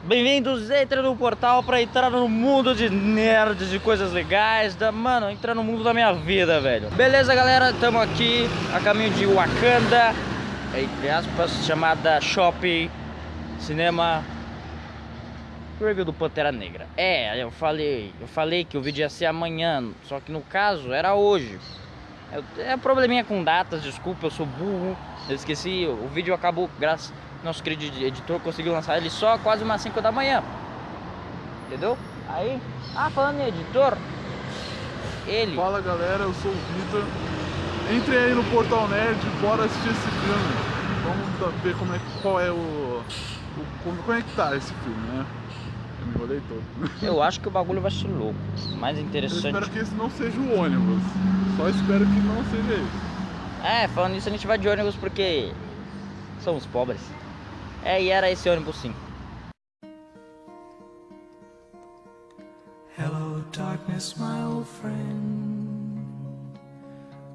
Bem-vindos, entre no portal pra entrar no mundo de nerds, de coisas legais, mano, entrar no mundo da minha vida, velho. Beleza, galera, estamos aqui a caminho de Wakanda, entre aspas, chamada Shopping Cinema Review do Pantera Negra. Eu falei que o vídeo ia ser amanhã, só que no caso era hoje. É probleminha com datas, desculpa, eu sou burro, eu esqueci, o vídeo acabou graças nosso querido editor conseguiu lançar ele só quase umas 5 da manhã. Entendeu? Aí, falando em editor, ele... Fala galera, eu sou o Vitor. Entrem aí no Portal Nerd, bora assistir esse filme. Vamos ver como é que tá esse filme, né? Eu me enrolei todo. Eu acho que o bagulho vai ser louco. Mais interessante... Eu espero que esse não seja o ônibus. Só espero que não seja isso. Falando nisso, a gente vai de ônibus porque somos pobres. E era esse ônibus sim. Hello darkness, my old friend.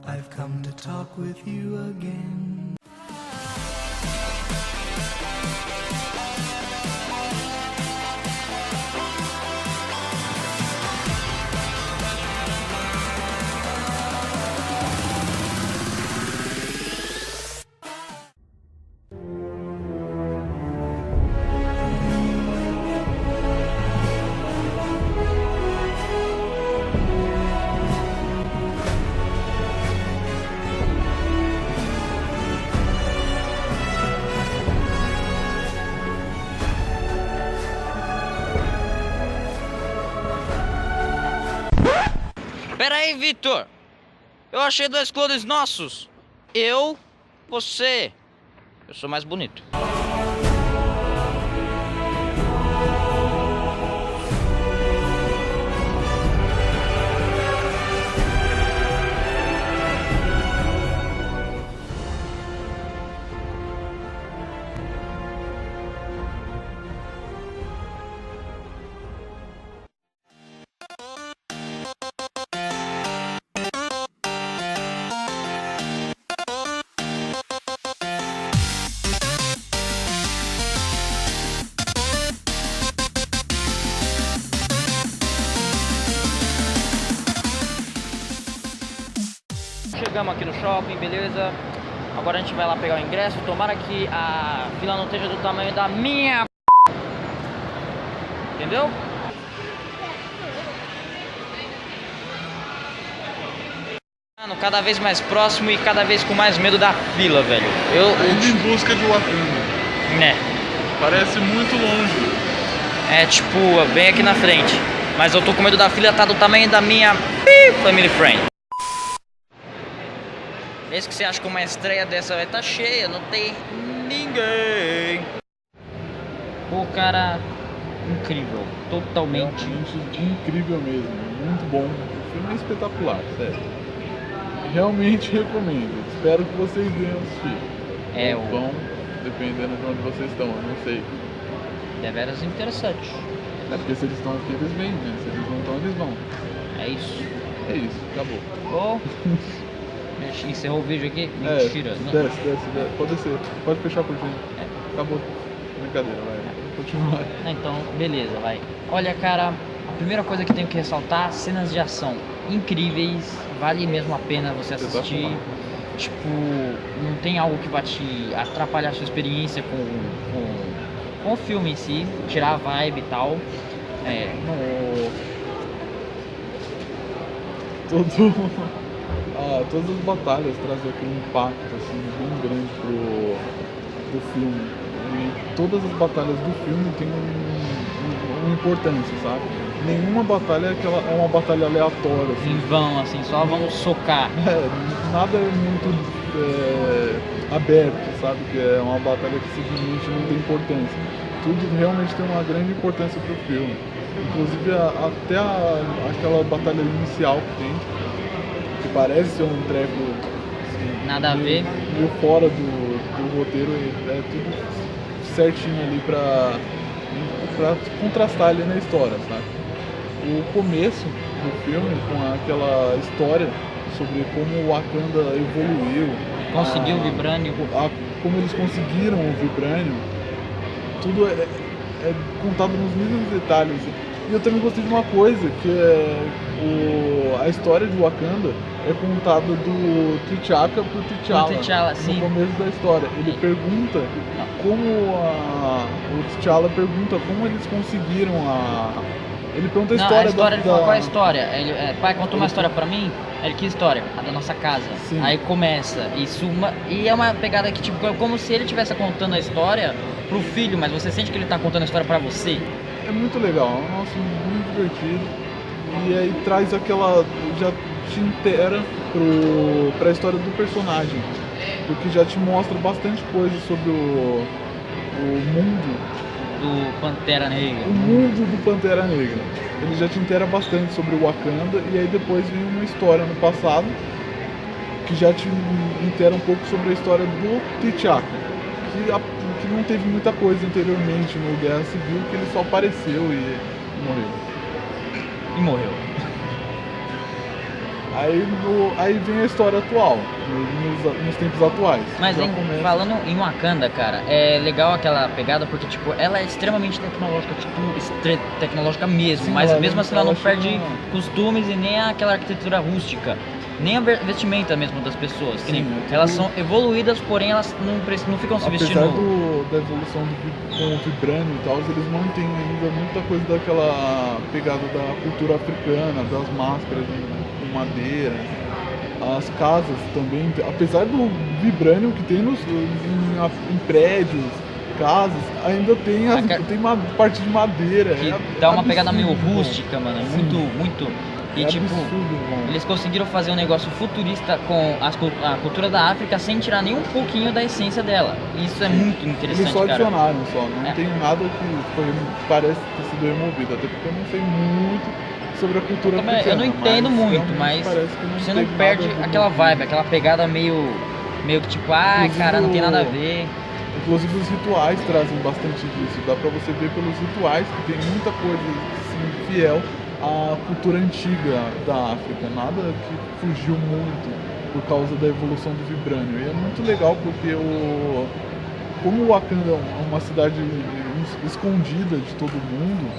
I've come to talk with you again. Pera aí, Vitor. Eu achei 2 clones nossos. Você. Eu sou mais bonito. Chegamos aqui no shopping, beleza? Agora a gente vai lá pegar o ingresso. Tomara que a fila não esteja do tamanho da minha... Entendeu? Mano, cada vez mais próximo e cada vez com mais medo da fila, velho. Indo em busca de Wakanda. Né? Parece muito longe. Tipo, bem aqui na frente. Mas eu tô com medo da fila, tá do tamanho da minha... Family Friend. Esse que você acha que uma estreia dessa vai estar cheia, não tem ninguém. Pô, cara, incrível, totalmente incrível mesmo, muito bom. O filme é espetacular, sério. Realmente recomendo. Espero que vocês venham assistir. Vão, dependendo de onde vocês estão, eu não sei. Deveras interessante. Porque se eles estão aqui, eles vêm, né? Se eles não estão, eles vão. É isso. É isso, acabou. Encerrou o vídeo aqui? Mentira. Desce. Pode descer. Pode fechar a cortina. Acabou. Brincadeira, vai. Continua. Então, beleza, vai. Olha, cara, a primeira coisa que tenho que ressaltar, cenas de ação incríveis. Vale mesmo a pena você assistir. Tipo, não tem algo que vai te atrapalhar a sua experiência com o filme em si. Tirar a vibe e tal. Todas as batalhas trazem aquele impacto assim, bem grande pro filme. E todas as batalhas do filme têm uma importância, sabe? Nenhuma batalha é uma batalha aleatória. Assim. Em vão, assim, só vamos socar. Nada é muito aberto, sabe? Que é uma batalha que simplesmente não tem importância. Tudo realmente tem uma grande importância pro filme. Inclusive até aquela batalha inicial que tem. Que parece ser um treco assim, nada a ver, meio fora do roteiro, é tudo certinho ali pra contrastar ali na história, sabe? O começo do filme, com aquela história sobre como o Wakanda evoluiu, conseguiu o Vibranium, como eles conseguiram o Vibranium, tudo é contado nos mínimos detalhes. E eu também gostei de uma coisa, que é a história de Wakanda é contada do T'Chaka pro T'Challa, T'Challa, sim. no começo da história. Ele pergunta como o T'Challa pergunta como eles conseguiram ele pergunta a Não, história, a história ele fala, da... qual é a história? Ele, pai, contou uma história pra mim. Ele, que história? A da nossa casa. Sim. Aí começa, e é uma pegada que, tipo, é como se ele estivesse contando a história pro filho, mas você sente que ele tá contando a história pra você. É muito legal, nossa, muito divertido. E aí traz aquela... já te intera pra história do personagem. Porque já te mostra bastante coisa sobre o mundo Do Pantera Negra. o mundo do Pantera Negra. Ele já te inteira bastante sobre o Wakanda e aí depois vem uma história no passado que já te inteira um pouco sobre a história do T'Chaka, que não teve muita coisa anteriormente no Guerra Civil, que ele só apareceu e morreu. E morreu. Aí vem a história atual, nos tempos atuais. Mas Já começa- falando em Wakanda, cara, é legal aquela pegada porque, tipo, ela é extremamente tecnológica, tipo, tecnológica mesmo, Sim, mas ela- mesmo assim ela não ela perde chega- costumes e nem aquela arquitetura rústica, nem a vestimenta mesmo das pessoas. Que nem, Sim, é tudo- elas são evoluídas, porém elas não ficam se vestindo. Apesar da evolução com o vibrânio e tal, eles mantêm ainda muita coisa daquela pegada da cultura africana, das máscaras de madeira. As casas também, apesar do vibrânio que tem em prédios, casas, ainda tem, tem uma parte de madeira. Que É dá uma pegada meio absurdo, bom. rústica, mano. Sim. Muito. E É tipo, absurdo, bom. eles conseguiram fazer um negócio futurista com a cultura da África sem tirar nem um pouquinho da essência dela. E isso é muito Eles interessante, só cara. adicionaram, não É. tem nada que parece ter sido removido, até porque eu não sei muito sobre a cultura Também, africana. eu não entendo mas muito, realmente mas parece que você não teve perde nada aquela removido. vibe, aquela pegada meio que tipo, ai, Inclusive cara, não tem nada a ver. Inclusive os rituais trazem bastante disso. Dá pra você ver pelos rituais que tem muita coisa assim, fiel à cultura antiga da África. Nada que fugiu muito por causa da evolução do vibrânio. E é muito legal porque como o Wakanda é uma cidade escondida de todo mundo,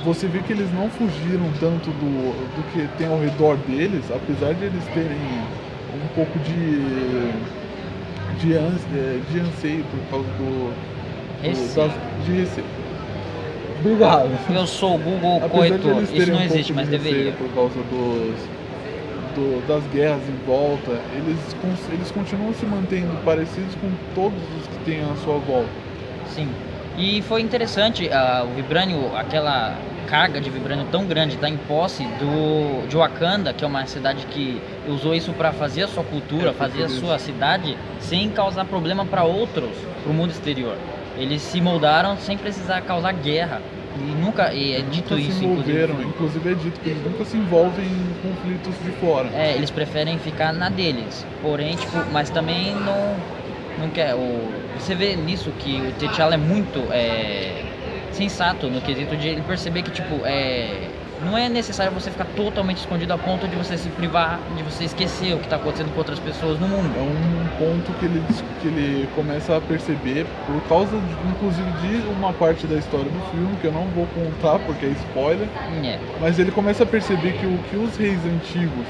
você vê que eles não fugiram tanto do que tem ao redor deles, apesar de eles terem um pouco de anseio por causa Receio. de receio. Obrigado. Eu sou o Google Apesar de Coito, eles isso terem não um existe, pouco mas de receio deveria. por causa das guerras em volta, eles continuam se mantendo parecidos com todos os que tem à sua volta. Sim. E foi interessante, o vibrânio, aquela carga de vibrânio tão grande tá em posse de Wakanda, que é uma cidade que usou isso para fazer a sua cultura, fazer a sua cidade sem causar problema para outros, pro mundo exterior. Eles se moldaram sem precisar causar guerra. E é dito Nunca se isso, envolveram, inclusive. inclusive é dito que eles nunca se envolvem em conflitos de fora. É, eles preferem ficar na deles. Porém, tipo, mas também não quer. Você vê nisso que o T'Challa é muito sensato no quesito de ele perceber que, tipo, não é necessário você ficar totalmente escondido a ponto de você se privar, de você esquecer o que está acontecendo com outras pessoas no mundo. É um ponto que ele começa a perceber por causa, inclusive, de uma parte da história do filme, que eu não vou contar porque é spoiler, É. mas ele começa a perceber que o que os reis antigos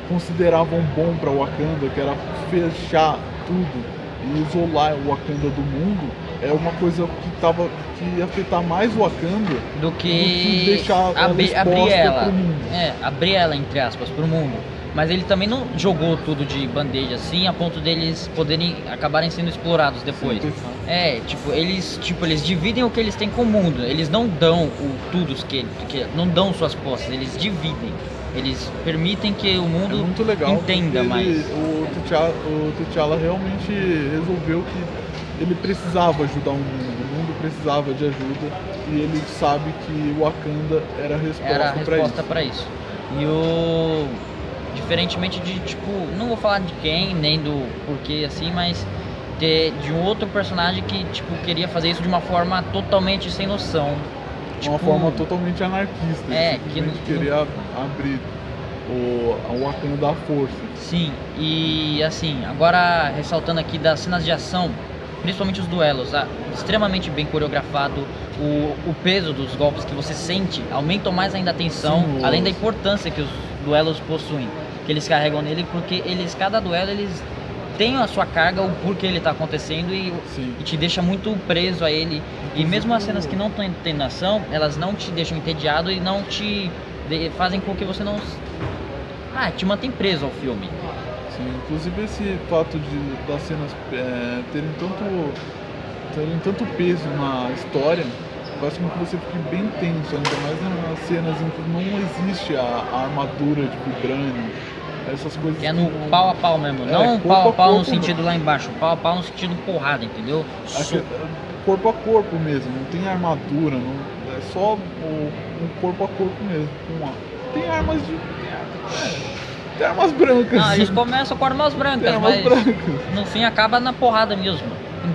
consideravam bom para Wakanda, que era fechar tudo e isolar o Wakanda do mundo, é uma coisa que ia afetar mais o Wakanda Do que deixar ela abrir exposta ela. pro mundo. Abrir ela, entre aspas, pro mundo. Mas ele também não jogou tudo de bandeja assim, a ponto deles acabarem sendo explorados depois. Sim. Eles dividem o que eles têm com o mundo. Eles não dão tudo que não dão suas posses, eles dividem. Eles permitem que o É mundo muito legal entenda porque mais. o T'Challa realmente resolveu que ele precisava ajudar o mundo precisava de ajuda e ele sabe que o Wakanda era a Era a resposta para resposta isso. pra isso. Diferentemente de, tipo, não vou falar de quem, nem do porquê assim, mas de um outro personagem que, tipo, queria fazer isso de uma forma totalmente sem noção. Uma forma totalmente anarquista, ele que simplesmente queria abrir o Wakanda à força. Sim, e assim, agora ressaltando aqui das cenas de ação, principalmente os duelos, extremamente bem coreografado. O peso dos golpes que você sente aumentam mais ainda a tensão, Sim, além da importância que os duelos possuem, que eles carregam nele, porque cada duelo eles têm a sua carga, o porquê ele tá acontecendo e te deixa muito preso a ele. E mesmo as cenas que não têm ação, elas não te deixam entediado e não te fazem com que você não... te mantém preso ao filme. Sim, inclusive esse fato das cenas terem tanto peso na história faz com que você fique bem tenso, ainda mais nas cenas em que não existe a armadura de vibrânio, essas coisas. Que é no pau a pau mesmo, não pau a pau no sentido lá embaixo, pau a pau no sentido porrada, entendeu? Corpo a corpo mesmo, não tem armadura, é só um corpo a corpo mesmo. Tem armas tem armas brancas. Não, eles começam com armas brancas, mas no fim acaba na porrada mesmo.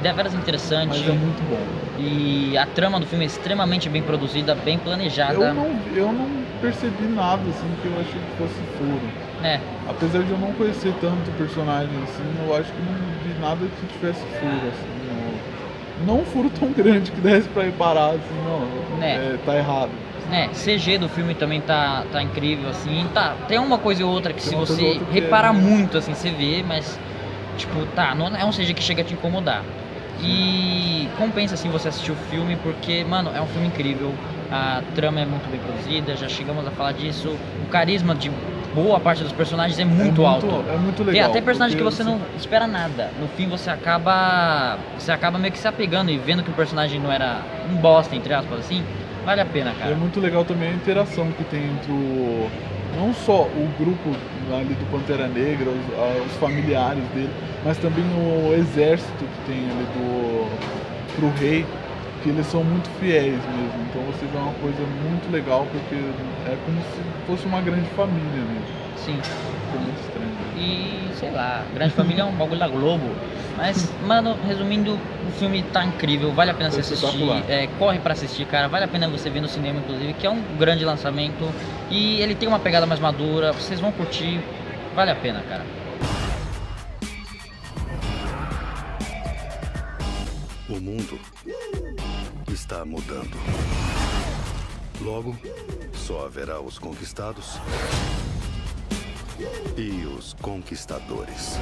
Deveras interessante. Mas é muito bom. E a trama do filme é extremamente bem produzida, bem planejada. Eu não percebi nada assim que eu achei que fosse furo. Apesar de eu não conhecer tanto o personagem assim, eu acho que não vi nada que tivesse furo assim. Não um furo tão grande que desse pra ir parar assim, não. Tá errado. CG do filme também tá incrível, assim, tem uma coisa ou outra que se você reparar muito, assim, você vê, mas, tipo, não é um CG que chega a te incomodar. E compensa, assim, você assistir o filme, porque, mano, é um filme incrível, a trama é muito bem produzida, já chegamos a falar disso, o carisma de boa parte dos personagens é muito alto. É muito legal. Tem até personagem que você não espera nada, no fim você acaba meio que se apegando e vendo que o personagem não era um bosta, entre aspas, assim. Vale a pena, cara. É muito legal também a interação que tem entre não só o grupo ali do Pantera Negra, os familiares dele, mas também o exército que tem ali pro rei, que eles são muito fiéis mesmo. Então você vê uma coisa muito legal, porque é como se fosse uma grande família mesmo. Sim. É muito estranho. E, sei lá, Grande Família é um bagulho da Globo. Mas, mano, resumindo, o filme tá incrível, vale a pena você assistir. Corre pra assistir, cara, vale a pena você ver no cinema, inclusive, que é um grande lançamento. E ele tem uma pegada mais madura, vocês vão curtir, vale a pena, cara. O mundo está mudando. Logo, só haverá os conquistados e os conquistadores.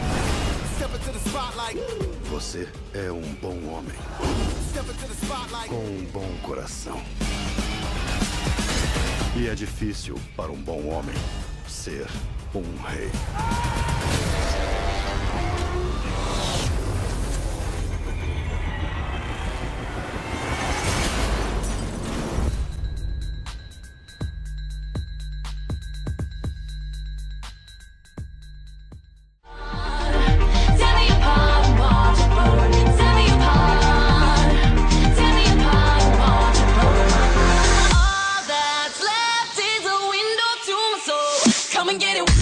Você é um bom homem, com um bom coração. E é difícil para um bom homem ser um rei. Come and get it.